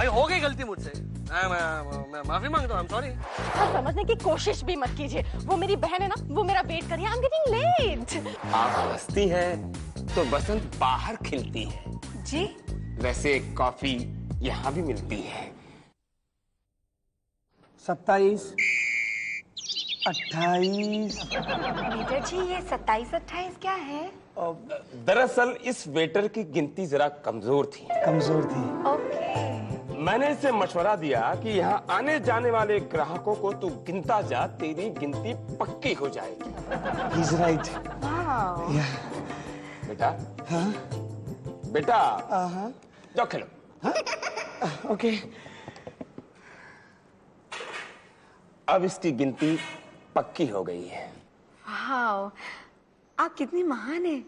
भाई हो गई गलती मुझसे, मैं माफी मांगता हूँ, सॉरी। समझने की कोशिश भी मत कीजिए, वो मेरी बहन है ना, वो मेरा वेट कर रही है। I am getting late. आप हंसती हैं तो बसंत बाहर खिलती है जी। वैसे कॉफी यहाँ भी मिलती है। 27, 28। मीटर जी, ये 27, 28 क्या है? दरअसल इस वेटर की गिनती जरा कमजोर थी। कमजोर थी। ओके। मैंने इसे मशवरा दिया कि यहाँ आने जाने वाले ग्राहकों को तू गिनता जा, तेरी गिनती पक्की हो जाएगी। He's right. वाह। बेटा। हाँ? बेटा। हाँ? जाओ खेलो। ओके। अब इसकी गिनती पक्की हो गई है। वाह, आप कितनी महान हैं।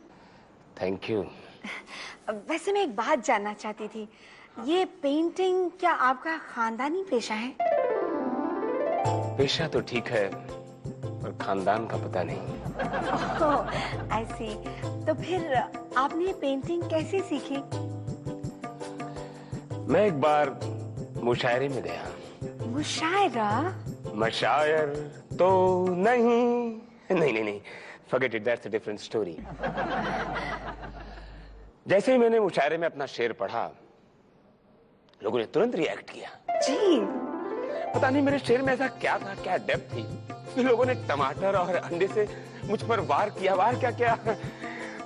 Thank you. वैसे मैं एक बात जानना चाहती थी, ये पेंटिंग क्या आपका खानदानी पेशा है? पेशा तो ठीक है पर खानदान का पता नहीं। ओह, I see। तो फिर आपने ये पेंटिंग कैसे सीखी? मैं एक बार मुशायरे में गया। मुशायरा? मशायर तो नहीं, forget it, that's a different story। जैसे ही मैंने मुशायरे में अपना शेर पढ़ा, लोगों ने तुरंत रिएक्ट किया। जी। पता नहीं मेरे शेर में ऐसा क्या था, क्या डेप्थ थी कि लोगों ने टमाटर और अंडे से मुझ पर वार क्या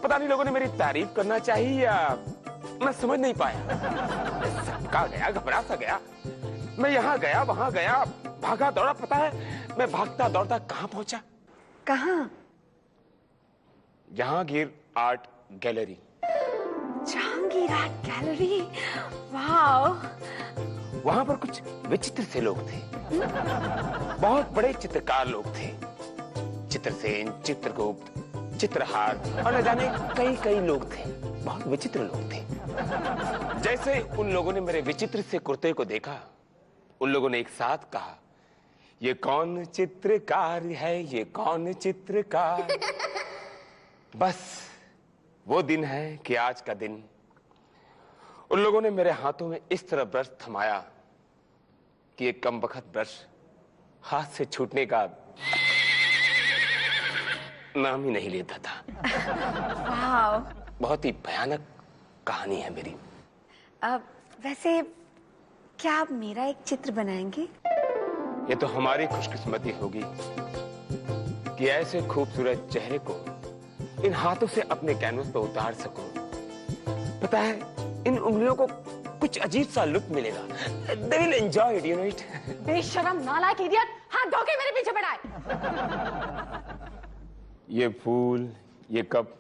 पता नहीं लोगों ने मेरी तारीफ करना चाहिए या मैं समझ नहीं पाया। सबका गया, घबरा सा गया। मैं यहाँ गया, वहां गया, भागा दौड़ा। पता है मैं भागता दौड़ता कहाँ पहुंचा? कहाँ? Jahangir art gallery. Jahangir art gallery? वाह। वहां पर कुछ विचित्र से लोग थे। बहुत बड़े चित्रकार लोग थे। चित्रसेन, चित्रगुप्त, चित्रहार और न जाने कई लोग थे। बहुत विचित्र लोग थे। जैसे उन लोगों ने मेरे विचित्र से कुर्ते को देखा, उन लोगों ने एक साथ कहा, ये कौन चित्रकार है, ये कौन चित्रकार। बस वो दिन है कि आज का दिन उन लोगों ने मेरे हाथों में इस तरह ब्रश थमाया कि एक कमबख्त ब्रश हाथ से छूटने का नाम ही नहीं लेता था। वाह। बहुत ही भयानक कहानी है मेरी। वैसे क्या आप मेरा एक चित्र बनाएंगे? ये तो हमारी खुशकिस्मती होगी कि ऐसे खूबसूरत चेहरे को इन हाथों से अपने कैनवस पर उतार सकूं। पता है इन उंगलियों को कुछ अजीब सा लुक मिलेगा। They will enjoy it, you know it। बेशरम, नालायक, इडियट, हाथ धो के मेरे पीछे बढ़ाए। ये फूल, ये कप,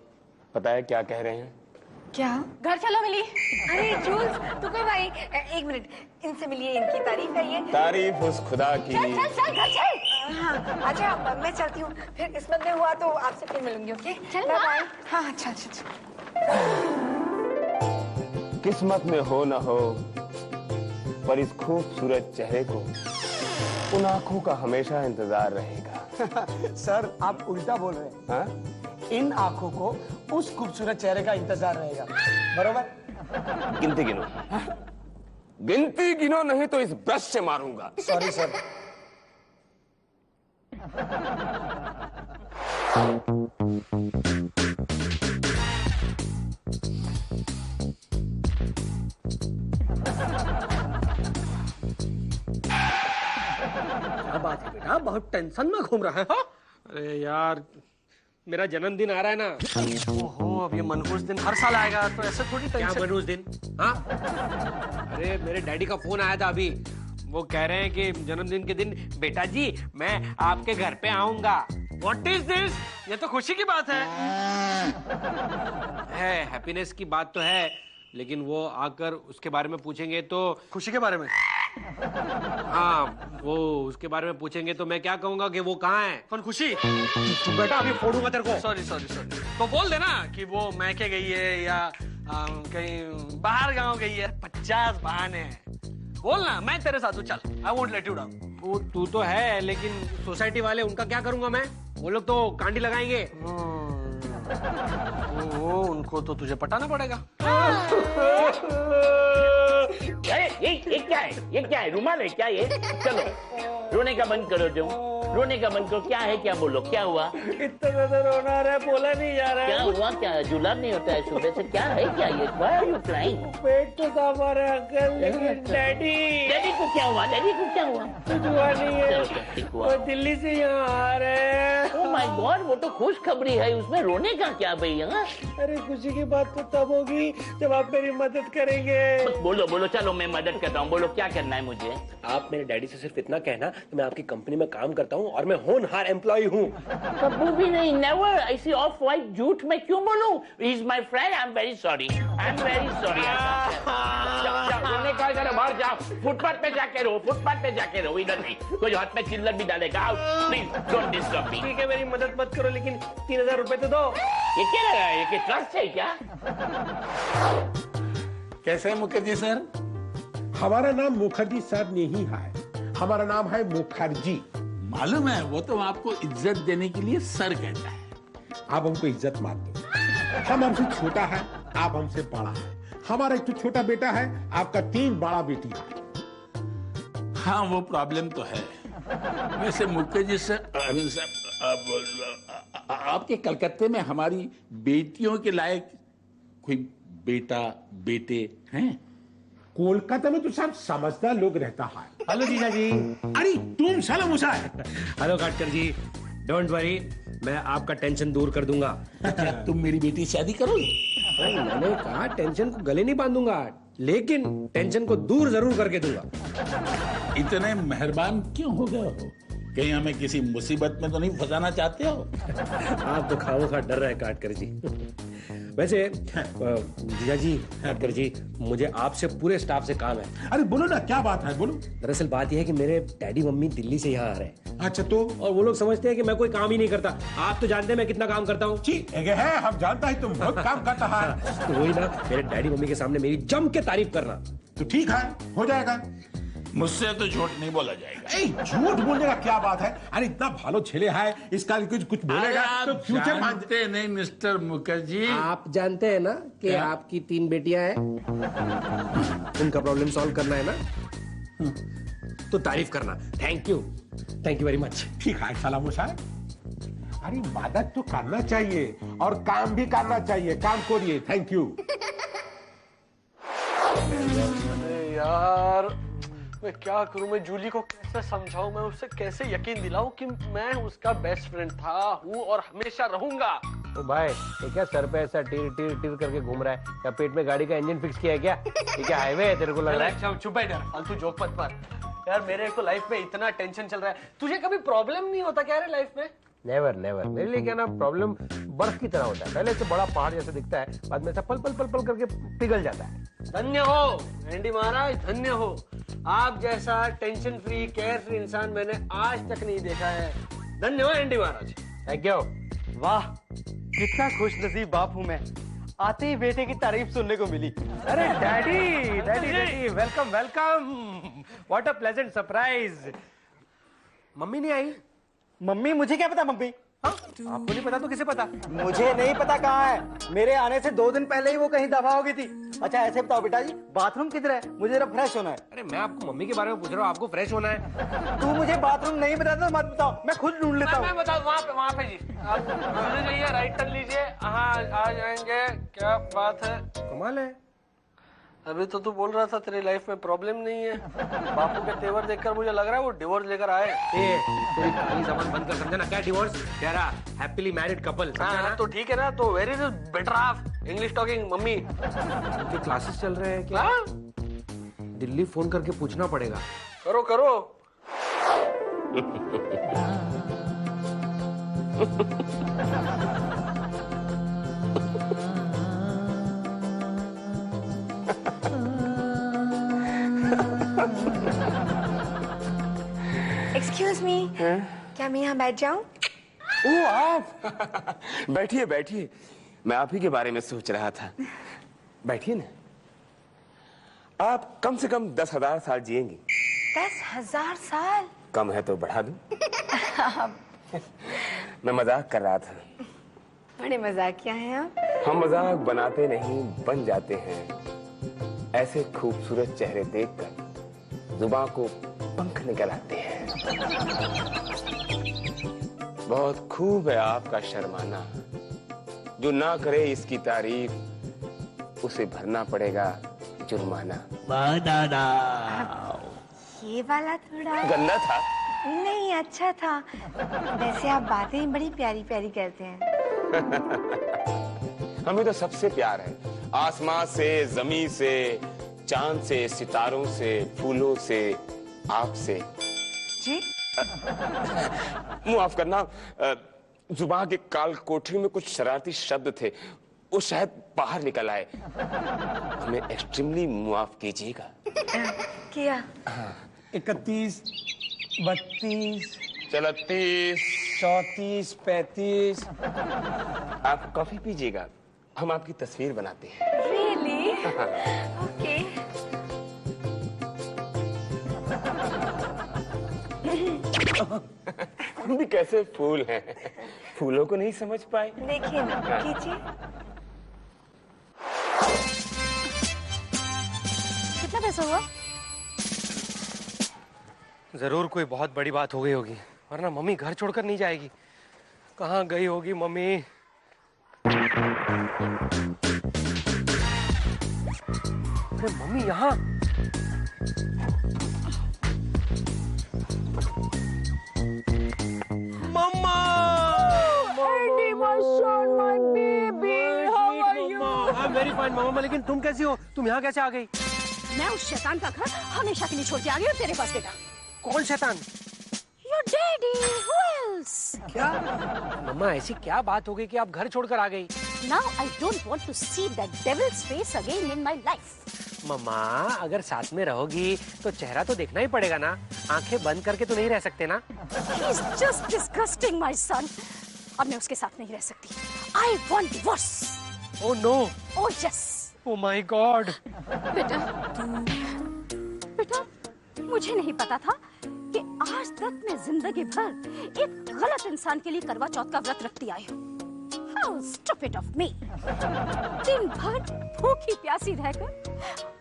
पता है क्या कह रहे हैं? क्या? घर चलो मिली। अरे जूल्स, तू कब आई? एक मिनट, इनसे मिलिए, इनकी तारीफ है ये। तारीफ उस खुदा की। चल घर चल। हाँ, अच्छा मैं चलती हूँ, फिर किस्मत में हुआ तो आपसे फिर मिलूंगी। ओके चल बाय। हाँ अच्छा। किस्मत में हो ना हो पर इस खूबसूरत चेहरे को, उन आंखों का हमेशा इंतजार रहेगा। सर आप उल्टा बोल रहे हैं। हाँ? इन आंखों को उस खूबसूरत चेहरे का इंतजार रहेगा, बरोबर? गिनती गिनो। गिनती गिनो नहीं तो इस ब्रश से मारूंगा। Sorry sir. क्या बात है बेटा, बहुत टेंशन में घूम रहा है। हाँ? अरे यार मेरा जन्मदिन आ रहा है ना। ओहो, अब ये मनहूस दिन हर साल आएगा तो ऐसे थोड़ी टेंशन। क्या मनहूस दिन? हाँ? अरे मेरे डैडी का फोन आया था अभी, वो कह रहे हैं कि जन्मदिन के दिन बेटा जी मैं आपके घर पे आऊंगा। What is this? ये तो खुशी की बात है। हैप्पीनेस की बात तो है, लेकिन वो आकर उसके बारे में पूछेंगे तो खुशी के बारे में। हाँ, वो उसके बारे में पूछेंगे तो मैं क्या कहूंगा कि वो कहाँ है? कौन? खुशी? बेटा अभी फोड़ूंगा तेरे को। सॉरी। तो बोल देना कि वो मैके गई है या कहीं बाहर गांव गई है। 50 बहाने हैं, बोलना मैं तेरे साथ हूँ। चल, I won't let you down. तू तो है, लेकिन सोसाइटी वाले उनका क्या करूंगा मैं? वो लोग तो कांडी लगाएंगे। वो उनको तो तुझे पटाना पड़ेगा। ये क्या क्या है? ये क्या है? रुमाल है क्या ये? चलो रोने का बंद करो तुम, रोने का बंद करो। क्या है? क्या बोलो, क्या हुआ? इतना ज्यादा रोना आ रहा है, बोला नहीं जा रहा क्या है। हुआ? क्या जुलाब नहीं होता है सुबह से? क्या है क्या ये? Why are you crying? पेट तो साफ आ रहा है अंकल, लेकिन डैडी डैडी को क्या हुआ? डैडी को क्या हुआ? कुछ हुआ नहीं है। चलो क्या ठीक हुआ? वो दिल्ली से यहाँ आ रहे हैं। ओह माय गॉड, वो तो खुशखबरी है, उसमें रोने का क्या भैया? अरे खुशी की बात तो तब होगी जब आप मेरी मदद करेंगे। बस बोलो बोलो, चलो मैं मदद करता हूँ। बोलो क्या करना है मुझे? आप मेरे डैडी से सिर्फ इतना कहना कि मैं आपकी कंपनी में काम करता हूँ और मैं होनहार एम्प्लॉय हूँ। कभी भी नहीं, नेवर। ऐसी ऑफ वाइट झूठ मैं क्यों बोलूं? He is my friend, I am very sorry, I am very sorry. रोने का जरा बाहर जाओ, फुटपाथ पे जाके रहो, फुटपाथ पे जाके रहो, इधर नहीं। कोई हाथ में चिल्लर भी डालेगा। Out, please don't disturb me. ठीक है, मेरी मदद मत करो, लेकिन 3000 रुपए तो दो। ये क्या लगा है? ये ट्रस्ट है क्या? कैसे हैं मुखर्जी सर? हमारा नाम मुखर्जी सर नहीं है, हमारा नाम है मुखर्जी। मालूम है, वो तो आपको इज्जत देने के लिए सर कहता है। आप हमको इज्जत मत दो। हम हमसे छोटा है, आप हमसे बड़ा है। हमारा एक तो छोटा बेटा है, आपका 3 बड़ा बेटी है। हाँ, वो प्रॉब्लम तो है। वैसे मुखर्जी सर, आपके कलकत्ते में हमारी बेटियों के लायक कोई बेटा बेटे हैं? कोलकाता में तो सब समझदार लोग रहता है। हेलो जीजा जी। अरे तुम साला मुसा है। हेलो काटकर जी, डोंट वरी, मैं आपका टेंशन दूर कर दूंगा। क्या तुम मेरी बेटी से शादी करोगे? मैंने कहा टेंशन को गले नहीं बांधूंगा, लेकिन टेंशन को दूर जरूर करके दूंगा। इतने मेहरबान क्यों हो गए हो? कहीं हमें किसी मुसीबत में तो नहीं फंसाना चाहते हो? आप तो खामोखा डर रहे काटकर जी। वैसे जीजा जी, काटकर जी, मुझे आपसे पूरे स्टाफ से काम है। अरे बोलो ना, क्या बात है, बोलो। दरअसल बात यह है कि मेरे डैडी मम्मी दिल्ली से यहाँ आ रहे हैं। अच्छा तो? और वो लोग समझते हैं कि मैं कोई काम ही नहीं करता। आप तो जानते हैं मैं कितना काम करता हूँ। ठीक है, हम जानता है तुम बहुत काम करता है। तो वही ना, मेरे डैडी मम्मी के सामने मेरी जम के तारीफ करना। तो ठीक है, हो जाएगा। मुझसे तो झूठ नहीं बोला जाएगा। ए, झूठ बोलने का क्या बात है? अरे इतना भालो छेले है, इसका कुछ बोलेगा तो आप फ्यूचर मान। जानते नहीं मिस्टर मुखर्जी। आप जानते हैं ना कि आपकी 3 बेटियां हैं, उनका प्रॉब्लम सॉल्व करना है ना, तो तारीफ करना। Thank you very much. ठीक है साला मुसा। अरे मदद तो करना चाहिए और काम भी करना चाहिए। काम करिए। Thank you. अरे यार, मैं क्या करूं? मैं जूली को कैसे समझाऊं? मैं उससे कैसे यकीन दिलाऊं कि मैं उसका बेस्ट फ्रेंड था, हूं और हमेशा रहूंगा। तो भाई ये क्या सर पे ऐसा टीर टीर टीर करके घूम रहा है? क्या पेट में गाड़ी का इंजन फिक्स किया है क्या? ये क्या हाईवे है तेरे को लग रहा है? चुप बैठ यार, फालतू जोक मत मार। यार मेरे को लाइफ में इतना टेंशन चल रहा है, तुझे कभी प्रॉब्लम नहीं होता क्या रे लाइफ में? Never never. मेरे लिए क्या ना, प्रॉब्लम बर्फ की तरह होता है। पहले से बड़ा पहाड़ जैसे दिखता है, बाद में ऐसा पल पल पल पल करके पिघल जाता है। धन्य हो एंडी महाराज, धन्य हो। आप जैसा टेंशन फ्री केयर फ्री इंसान मैंने आज तक नहीं देखा है। धन्य हो एंडी महाराज। Thank you. वाह, कितना खुश नसीब बाप हूँ मैं, आते ही बेटे की तारीफ सुनने को मिली। अरे daddy daddy daddy, welcome welcome. What a pleasant surprise. Mummy नहीं आई? मम्मी? मुझे क्या पता मम्मी? आपको नहीं पता तो किसे पता? मुझे नहीं पता कहाँ है। मेरे आने से 2 दिन पहले ही वो कहीं दफा हो गई थी। अच्छा ऐसे बताओ बेटा जी, बाथरूम किधर है? मुझे जरा फ्रेश होना है। अरे मैं आपको मम्मी के बारे में पूछ रहा हूँ, आपको फ्रेश होना है। तू मुझे बाथरूम नहीं बताता तो मत बताओ, मैं खुद ढूंढ लेता हूँ। मैं बताऊँ, वहाँ पे जी। आप सीधे जाइए, राइट टर्न लीजिए, हाँ आ जाएंगे। क्या बात है, कमाल है। अभी तो तू बोल रहा था तेरी लाइफ में प्रॉब्लम नहीं है। बापू के तेवर देखकर मुझे लग रहा है वो डिवोर्स लेकर आए। तेरी खाली जबान बंद कर, समझा ना? क्या डिवोर्स कह रहा? हैप्पीली मैरिड कपल, समझा ना? तो ठीक है ना, तो where is better half English talking mummy. उनके क्लासेस चल रहे हैं क्या? दिल्ली फोन करके पूछना पड़ेगा। करो करो। एक्सक्यूज मी, क्या मैं यहाँ बैठ जाऊँ? ओ आप बैठिए बैठिए, मैं आप ही के बारे में सोच रहा था। बैठिए ना। आप कम से कम 10,000 साल जिएंगी। 10,000 साल? कम है तो बढ़ा दूं? मैं मजाक कर रहा था। बड़े मजाकिया हैं आप। हम मजाक बनाते नहीं, बन जाते हैं। ऐसे खूबसूरत चेहरे देखकर जुबां को पंख निकल आते हैं। बहुत खूब है आपका शर्माना, जो ना करे इसकी तारीफ उसे भरना पड़ेगा जुर्माना। ये वाला थोड़ा गंदा था। नहीं, अच्छा था। वैसे आप बातें बड़ी प्यारी प्यारी करते हैं। हमें तो सबसे प्यार है, आसमां से, जमीन से, चांद से, सितारों से, फूलों से, आपसे। जी? माफ करना, जुबां के काल कोठरी में कुछ शरारती शब्द थे, वो शायद बाहर निकल आए। हमें एक्सट्रीमली माफ कीजिएगा। किया। 31, 32, 34, 34, 35। आप कॉफी पीजिएगा, हम आपकी तस्वीर बनाते हैं। Really? Okay. हम भी कैसे फूल हैं, फूलों को नहीं समझ पाए। देखिए ना, कीजिए। कितना पैसा हुआ? जरूर कोई बहुत बड़ी बात हो गई होगी, वरना मम्मी घर छोड़कर नहीं जाएगी। कहाँ गई होगी मम्मी? अरे मम्मी यहाँ। मम्मा! Andy, my son, my baby, how are you? I'm very fine मम्मा, लेकिन तुम कैसी हो? तुम यहाँ कैसे आ गई? मैं उस शैतान का घर हमेशा के लिए छोड़ के आ गई हूँ तेरे पास बेटा। कौन शैतान? Your daddy, who else? क्या? मम्मा ऐसी क्या बात हो गई कि आप घर छोड़कर आ गई? Now I don't want to see that devil's face again in my life. मम्मा अगर साथ में रहोगी तो चेहरा तो देखना ही पड़ेगा ना, आंखें बंद करके तो नहीं रह सकते ना। He's just disgusting, my son. अब मैं उसके साथ नहीं रह सकती। I want divorce. Oh no. Oh yes. Oh my God. बेटा, मुझे नहीं पता था कि आज तक मैं जिंदगी भर एक गलत इंसान के लिए करवा चौथ का व्रत रखती आई हूँ। How stupid of me. दिन भर भूखी प्यासी रहकर,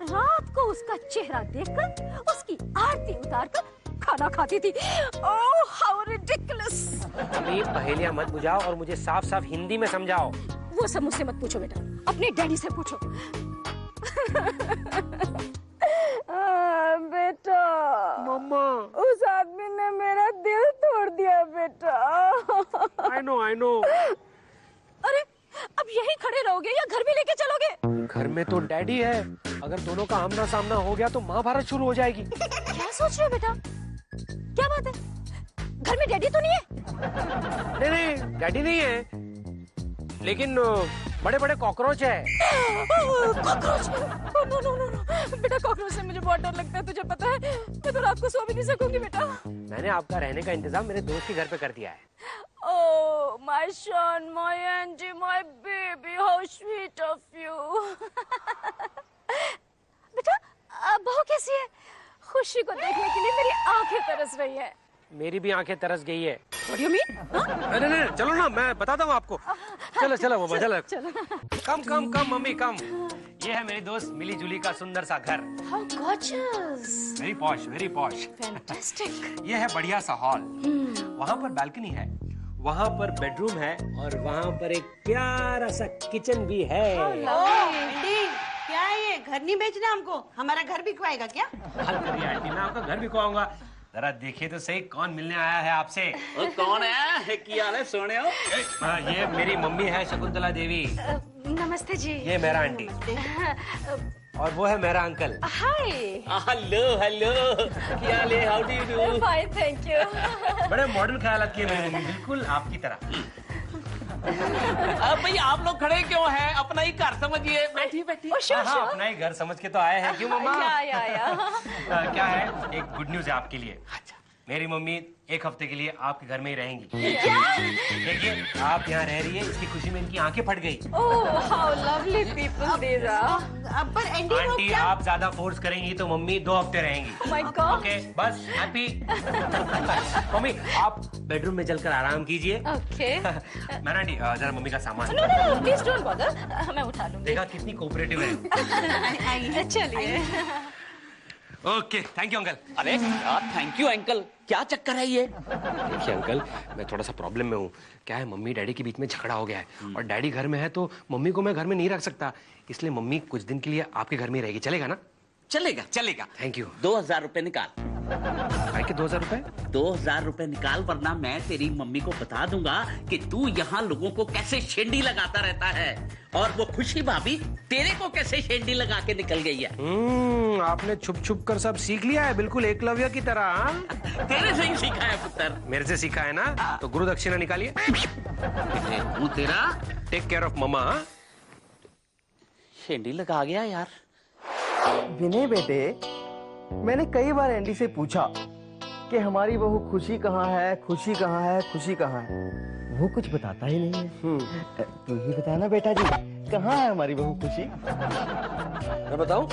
रात को उसका चेहरा देखकर, उसकी आरती उतारकर खाना खाती थी। Oh, how ridiculous. मम्मी पहेलियां मत बुझाओ और मुझे साफ साफ हिंदी में समझाओ। वो सब मुझसे मत पूछो बेटा, अपने डैडी से पूछो। बेटा, मम्मा। उस आदमी ने मेरा दिल तोड़ दिया बेटा। I know. अरे, अब यहीं खड़े रहोगे या घर भी लेके चलोगे? घर में तो डैडी है, अगर दोनों का आमना सामना हो गया तो महाभारत शुरू हो जाएगी। क्या सोच रहे हो बेटा? क्या बात है? घर में डैडी तो नहीं है? नहीं, डैडी नहीं है, लेकिन बड़े बड़े कॉकरोच है। कॉकरोच? नो, बेटा कॉकरोच से मुझे बहुत डर लगता है, तुझे पता है। मैं तो रात को सो भी नहीं सकूंगी बेटा। मैंने आपका रहने का इंतजाम मेरे दोस्त के घर पे कर दिया है। Oh, my son, my Angie, my baby, how sweet of you. बेटा, बहू कैसी है? खुशी को देखने के लिए मेरी आंखें तरस रही है। मेरी भी आंखें तरस गई है। What do you mean? नहीं, चलो ना, मैं बताता हूँ आपको। चलो मम्मा, चलो। कम मम्मी कम। ये है मेरी दोस्त मिली जुली का सुंदर सा घर। How gorgeous. Very posh. Fantastic. ये है बढ़िया सा हॉल। वहाँ पर बालकनी है, वहाँ पर बेडरूम है और वहाँ पर एक प्यारा सा किचन भी है। आंटी, क्या है ये? घर नहीं बेचना हमको, हमारा घर बिकवाएगा क्या? हाल करिए आंटी, मैं आपका घर भी खुआऊंगा। जरा देखिए तो सही कौन मिलने आया है आपसे। कौन है? क्या हाल है सोने हो? ये मेरी मम्मी है शकुंतला देवी। नमस्ते जी। ये मेरा आंटी और वो है मेरा अंकल। हाय। हेलो क्या ले? How do you do? Fine, thank you. बड़े मॉडर्न ख्यालात किए मेरी मम्मी, बिल्कुल आपकी तरह। अब भाई आप लोग खड़े क्यों हैं? अपना ही घर समझिए। बैठी हाँ, अपना ही घर समझ के तो आए हैं। क्यों मम्मा? या। क्या है, एक गुड न्यूज है आपके लिए। मेरी मम्मी एक हफ्ते के लिए आपके घर में ही रहेंगी। देखिए आप यहाँ रह रही है, इसकी खुशी में इनकी आंखें फट गई। Oh, how lovely people these are. पर एंडी वो आंटी क्या? आप ज्यादा फोर्स करेंगी तो मम्मी 2 हफ्ते रहेंगी। Oh my God. ओके, बस हैप्पी। मम्मी आप बेडरूम में चलकर आराम कीजिए। Okay. मैंने आंटी जरा मम्मी का सामान। No, please don't bother. मैं उठा लूंगी। देखा कितनी कोऑपरेटिव है। चलिए। Okay, thank you uncle. अरे यार थैंक यू अंकल, क्या चक्कर है ये? देखिए अंकल, मैं थोड़ा सा प्रॉब्लम में हूँ। क्या है, मम्मी डैडी के बीच में झगड़ा हो गया है और डैडी घर में है तो मम्मी को मैं घर में नहीं रख सकता, इसलिए मम्मी कुछ दिन के लिए आपके घर में रहेगी। चलेगा ना? चलेगा चलेगा। Thank you. 2000 रुपए निकाल। के 2000 रुपए? 2000 रुपए निकाल, वरना मैं तेरी मम्मी को बता दूंगा कि तू यहाँ लोगों को कैसे शेंडी लगाता रहता है और वो खुशी भाभी तेरे को कैसे शेंडी लगा के निकल गई है। आपने छुप छुप कर सब सीख लिया है, बिल्कुल एकलव्य की तरह। हाँ? तेरे से ही सीखा है पुत्र। मेरे से सीखा है ना? तो गुरु दक्षिणा निकालिए। तू तेरा टेक केयर ऑफ ममा। शेंडी लगा गया यार। विनय बेटे, मैंने कई बार एंडी से पूछा कि हमारी बहू खुशी कहाँ है, खुशी कहाँ है, खुशी कहाँ है। वो कुछ बताता ही नहीं है। तू ही बता ना बेटा जी, कहाँ है हमारी बहू खुशी? मैं बताऊं?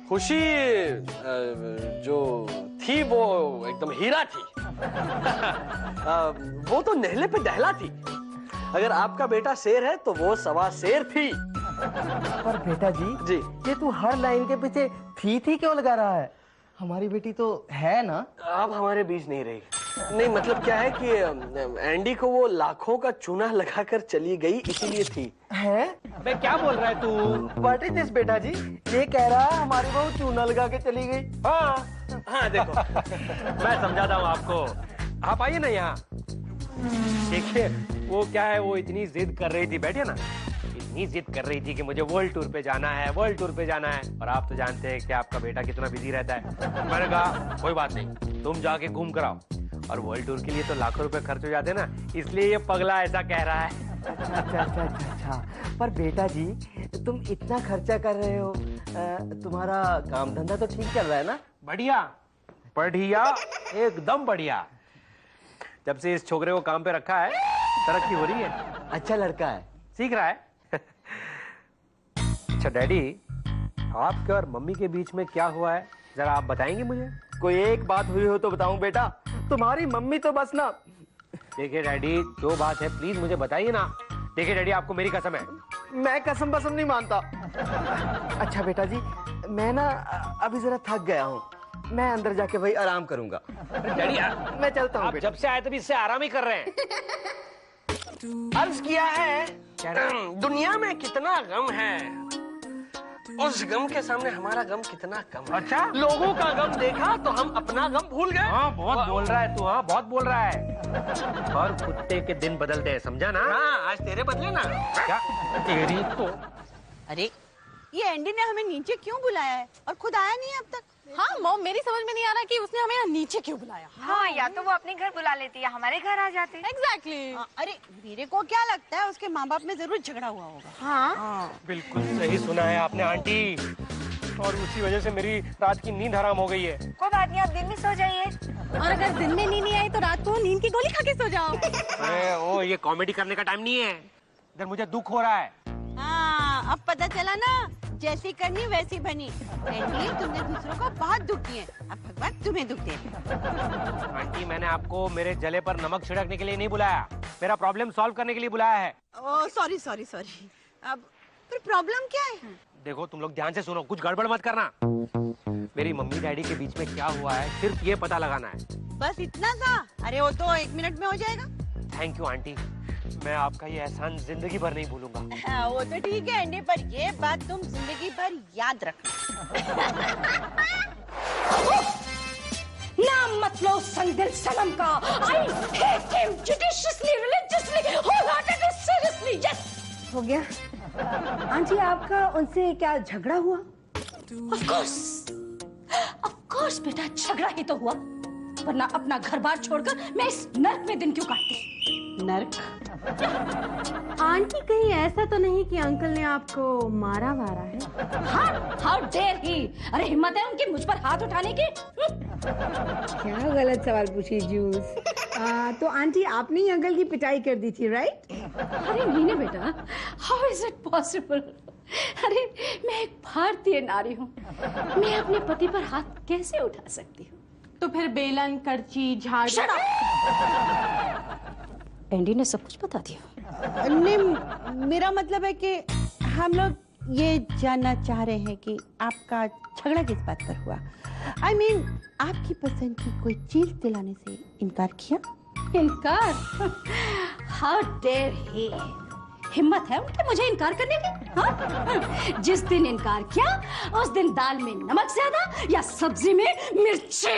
खुशी जो थी वो एकदम हीरा थी। वो तो नेहले पे दहला थी। अगर आपका बेटा शेर है तो वो सवा शेर थी। पर बेटा जी, ये तू हर लाइन के पीछे थी क्यों लगा रहा है? हमारी बेटी तो है ना? आप हमारे बीच नहीं रही। नहीं मतलब क्या है कि एंडी को वो लाखों का चूना लगाकर चली गई, इसीलिए थी। है? अबे क्या बोल रहा है तू? व्हाट इज दिस बेटा जी? ये कह रहा है हमारी बहू चूना लगा के चली गई। हाँ देखो, मैं समझाता हूँ आपको। आप आइए ना यहाँ। देखिए वो क्या है, वो इतनी जिद कर रही थी, बैठिए ना, इतनी जिद कर रही थी कि मुझे वर्ल्ड टूर पे जाना है, वर्ल्ड टूर पे जाना है। और आप तो जानते हैं कि आपका बेटा कितना बिजी रहता है। मैंने कहा कोई बात नहीं, तुम जाके घूम कर आओ। और वर्ल्ड टूर के लिए तो लाखों रुपए खर्च हो जाते हैं ना, इसलिए ये पगला ऐसा कह रहा है। अच्छा। पर बेटा जी, तुम इतना खर्चा कर रहे हो, तुम्हारा काम धंधा तो ठीक चल रहा है ना? बढ़िया बढ़िया, एकदम बढ़िया। जब से इस छोकरे को काम पे रखा है तरक्की हो रही है। अच्छा लड़का है, सीख रहा है। अच्छा डैडी, आपके और मम्मी के बीच में क्या हुआ है, जरा आप बताएंगे मुझे? कोई एक बात हुई हो तो बताऊं बेटा? तुम्हारी मम्मी तो बस ना। देखिए डैडी, जो बात है प्लीज मुझे बताइए ना। देखिए डैडी, आपको मेरी कसम है। मैं कसम बसम नहीं मानता। अच्छा बेटा जी, मैं ना अभी जरा थक गया हूँ, मैं अंदर जाके वही आराम करूंगा। डैडी मैं चलता हूँ। आप जब से आए तभी इससे आराम ही कर रहे हैं। अर्ज किया है दुनिया में कितना गम है, उस गम के सामने हमारा गम कितना कम है। अच्छा, लोगों का गम देखा तो हम अपना गम भूल गए। हाँ बहुत बोल रहा है तू, हाँ बहुत बोल रहा है। और कुत्ते के दिन बदलते हैं, समझा ना? हाँ आज तेरे बदले ना। क्या तेरी तो। अरे ये एंडी ने हमें नीचे क्यों बुलाया है और खुद आया नहीं अब तक? हाँ मॉम, मेरी समझ में नहीं आ रहा कि उसने हमें यहाँ नीचे क्यों बुलाया। हाँ, या तो वो अपने घर बुला लेती या हमारे घर आ जाते। एग्जैक्टली। अरे मेरे को क्या लगता है उसके माँ बाप में जरूर झगड़ा हुआ होगा। हाँ बिल्कुल सही सुना है आपने आंटी, और उसी वजह से मेरी रात की नींद हराम हो गई है। कोई बात नहीं, आप दिन में सो जाइए। और अगर दिन में नींद नहीं आई तो रात को नींद की गोली खा के सो जाओ। अरे ओ, ये कॉमेडी करने का टाइम नहीं है, इधर मुझे दुख हो रहा है। हाँ अब पता चला ना, जैसी करनी वैसी बनी। एंडी तुमने दूसरों को बहुत दुख दिए, अब भगवान तुम्हें दुख दे। आंटी मैंने आपको मेरे जले पर नमक छिड़कने के लिए नहीं बुलाया, मेरा प्रॉब्लम सॉल्व करने के लिए बुलाया है। Oh sorry. अब फिर प्रॉब्लम क्या है? देखो तुम लोग ध्यान से सुनो, कुछ गड़बड़ मत करना। मेरी मम्मी डैडी के बीच में क्या हुआ है सिर्फ ये पता लगाना है। बस इतना सा? अरे वो तो 1 मिनट में हो जाएगा। थैंक यू आंटी, मैं आपका ये एहसान जिंदगी भर नहीं भूलूंगा। हाँ, वो तो ठीक है एंडी, पर ये बात तुम जिंदगी भर याद रखना। नाम मत लो संदिल सनम का। I hate him judiciously, religiously, wholeheartedly, seriously, yes. हो गया। आंटी आपका उनसे क्या झगड़ा हुआ? Of course बेटा, झगड़ा ही तो हुआ, वरना अपना घर बार छोड़कर मैं इस नर्क में दिन क्यों काटती? नर्क? आंटी कहीं ऐसा तो नहीं कि अंकल ने आपको मारा है? हाँ, how dare he? अरे हिम्मत है उनकी मुझ पर हाथ उठाने की? क्या गलत सवाल पूछी जूस। तो आंटी आपने ही अंकल की पिटाई कर दी थी, राइट? अरे नहीं बेटा, how is it possible? अरे मैं एक भारतीय नारी हूँ, मैं अपने पति पर हाथ कैसे उठा सकती हूँ? तो फिर बेलन, करची, झाड़ू। Shut up! एंडी ने सब कुछ बता दिया। नहीं, मेरा मतलब है कि हम लोग ये जानना चाह रहे हैं कि आपका झगड़ा किस बात पर हुआ। I mean, आपकी पसंद की कोई चीज दिलाने से इनकार किया? इनकार? How dare he? हिम्मत है उनके मुझे इनकार करने की? हाँ? जिस दिन इनकार किया उस दिन दाल में नमक ज्यादा या सब्जी में मिर्ची।